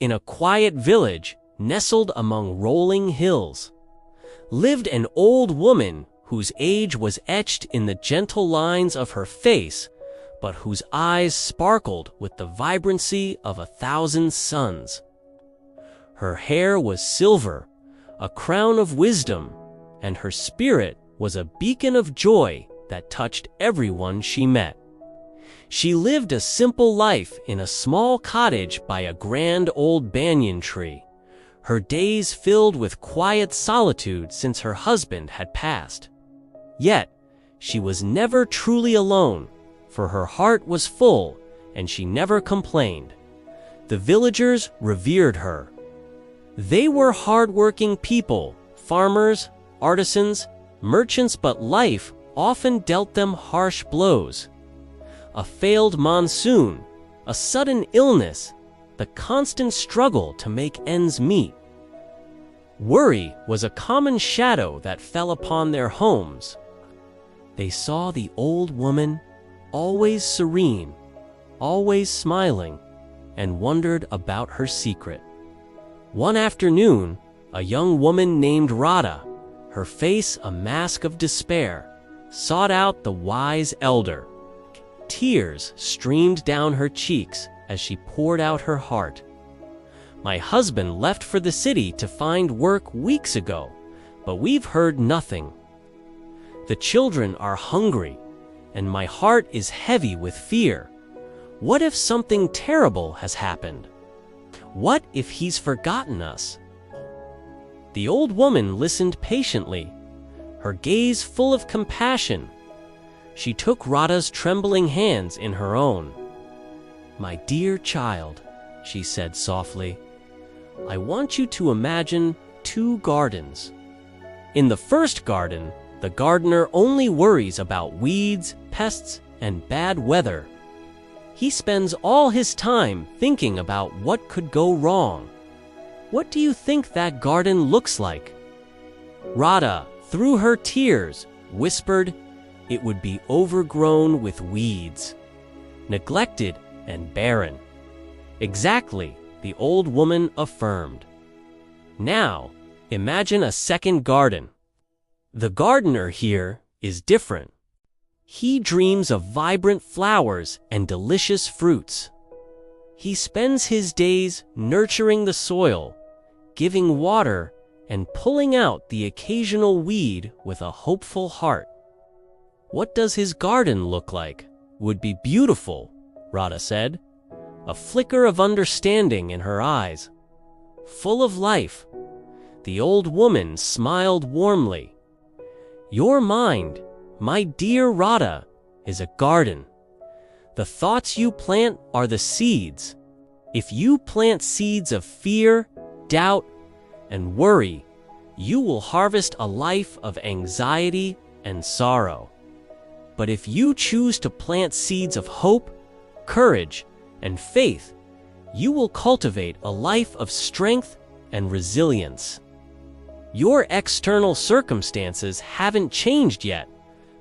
in a quiet village nestled among rolling hills, lived an old woman whose age was etched in the gentle lines of her face, but whose eyes sparkled with the vibrancy of 1,000 suns. Her hair was silver, a crown of wisdom, and her spirit was a beacon of joy that touched everyone she met. She lived a simple life in a small cottage by a grand old banyan tree, her days filled with quiet solitude since her husband had passed. Yet, she was never truly alone, for her heart was full and she never complained. The villagers revered her. They were hard-working people, farmers, artisans, merchants, but life often dealt them harsh blows. A failed monsoon, a sudden illness, the constant struggle to make ends meet. Worry was a common shadow that fell upon their homes. They saw the old woman, always serene, always smiling, and wondered about her secret. One afternoon, a young woman named Radha, her face a mask of despair, sought out the wise elder. Tears streamed down her cheeks as she poured out her heart. "My husband left for the city to find work weeks ago, but we've heard nothing. The children are hungry, and my heart is heavy with fear. What if something terrible has happened? What if he's forgotten us?" The old woman listened patiently, her gaze full of compassion. She took Radha's trembling hands in her own. "My dear child," she said softly, "I want you to imagine 2 gardens. In the first garden, the gardener only worries about weeds, pests, and bad weather. He spends all his time thinking about what could go wrong. What do you think that garden looks like?" Radha, through her tears, whispered it would be overgrown with weeds, neglected and barren. "Exactly," the old woman affirmed. "Now, imagine a second garden. The gardener here is different. He dreams of vibrant flowers and delicious fruits. He spends his days nurturing the soil, giving water, and pulling out the occasional weed with a hopeful heart. What does his garden look like? Would be beautiful," Radha said, a flicker of understanding in her eyes. Full of life, the old woman smiled warmly. "Your mind, my dear Radha, is a garden. The thoughts you plant are the seeds. If you plant seeds of fear, doubt, and worry, you will harvest a life of anxiety and sorrow. But if you choose to plant seeds of hope, courage, and faith, you will cultivate a life of strength and resilience. Your external circumstances haven't changed yet,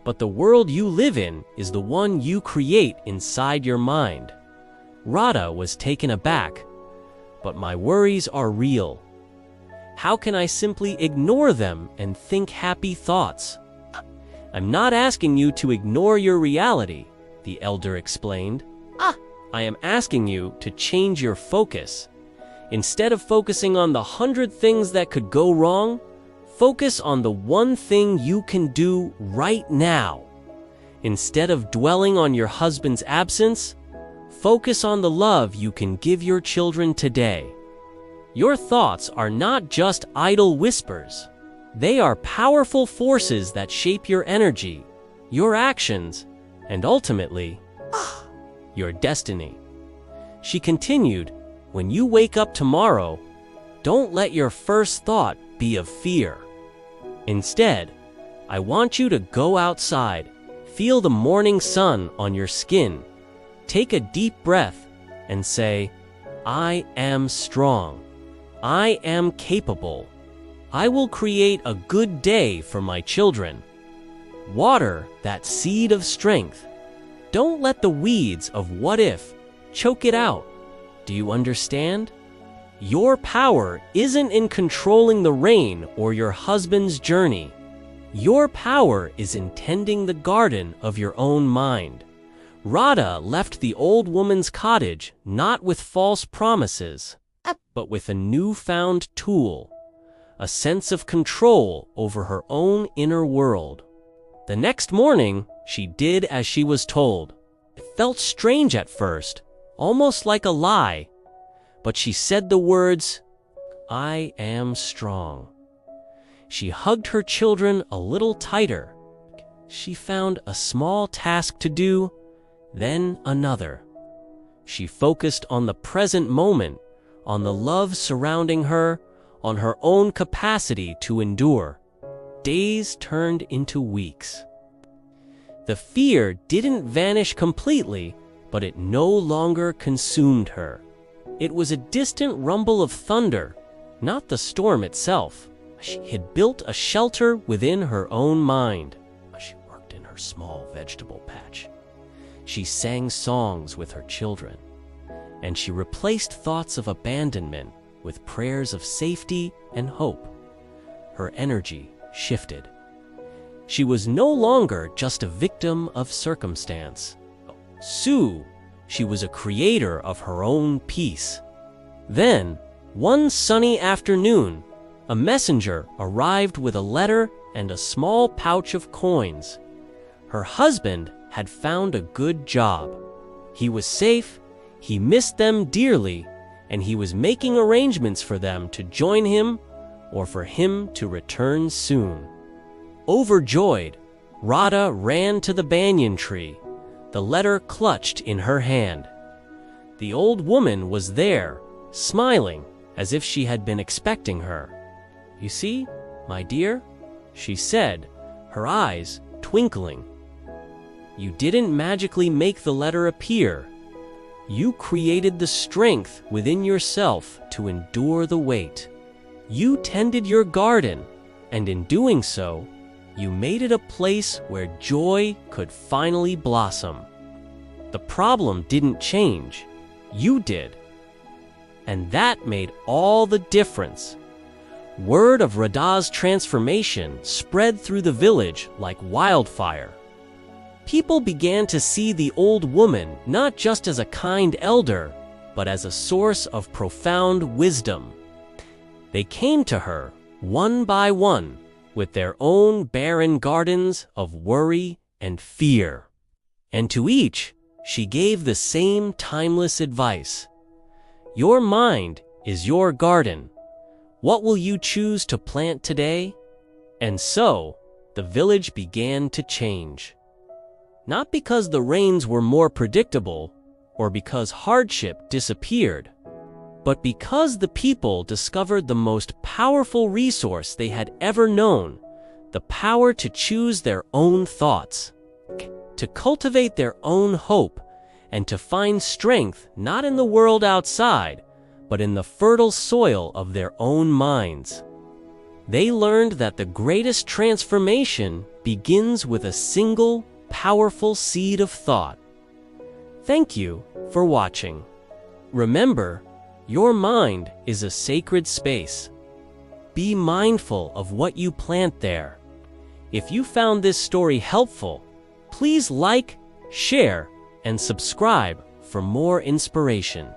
but the world you live in is the one you create inside your mind." Radha was taken aback. "But my worries are real. How can I simply ignore them and think happy thoughts?" "I'm not asking you to ignore your reality," the elder explained. "I am asking you to change your focus. Instead of focusing on the 100 things that could go wrong, focus on the one thing you can do right now. Instead of dwelling on your husband's absence, focus on the love you can give your children today. Your thoughts are not just idle whispers. They are powerful forces that shape your energy, your actions, and ultimately, your destiny." She continued, "When you wake up tomorrow, don't let your first thought be of fear. Instead, I want you to go outside, feel the morning sun on your skin, take a deep breath, and say, 'I am strong. I am capable. I will create a good day for my children.' Water that seed of strength. Don't let the weeds of what if choke it out. Do you understand?" Your power isn't in controlling the rain or your husband's journey. Your power is in tending the garden of your own mind. Radha left the old woman's cottage not with false promises, but with a newfound tool, a sense of control over her own inner world. The next morning, she did as she was told. It felt strange at first, almost like a lie, but she said the words, "I am strong." She hugged her children a little tighter. She found a small task to do, then another. She focused on the present moment, on the love surrounding her, on her own capacity to endure. Days turned into weeks. The fear didn't vanish completely, but it no longer consumed her. It was a distant rumble of thunder, not the storm itself. She had built a shelter within her own mind. She worked in her small vegetable patch. She sang songs with her children, and she replaced thoughts of abandonment with prayers of safety and hope. Her energy shifted. She was no longer just a victim of circumstance. She was a creator of her own peace. Then, one sunny afternoon, a messenger arrived with a letter and a small pouch of coins. Her husband had found a good job. He was safe, he missed them dearly, and he was making arrangements for them to join him or for him to return soon. Overjoyed, Radha ran to the banyan tree, the letter clutched in her hand. The old woman was there, smiling as if she had been expecting her. "You see, my dear," she said, her eyes twinkling. "You didn't magically make the letter appear. You created the strength within yourself to endure the weight. You tended your garden, and in doing so, you made it a place where joy could finally blossom. The problem didn't change, you did. And that made all the difference." Word of Radha's transformation spread through the village like wildfire. People began to see the old woman not just as a kind elder, but as a source of profound wisdom. They came to her, one by one, with their own barren gardens of worry and fear. And to each, she gave the same timeless advice. Your mind is your garden. What will you choose to plant today? And so, the village began to change. Not because the rains were more predictable, or because hardship disappeared, but because the people discovered the most powerful resource they had ever known, the power to choose their own thoughts, to cultivate their own hope, and to find strength not in the world outside, but in the fertile soil of their own minds. They learned that the greatest transformation begins with a single, powerful seed of thought. Thank you for watching. Remember, your mind is a sacred space. Be mindful of what you plant there. If you found this story helpful, please like, share, and subscribe for more inspiration.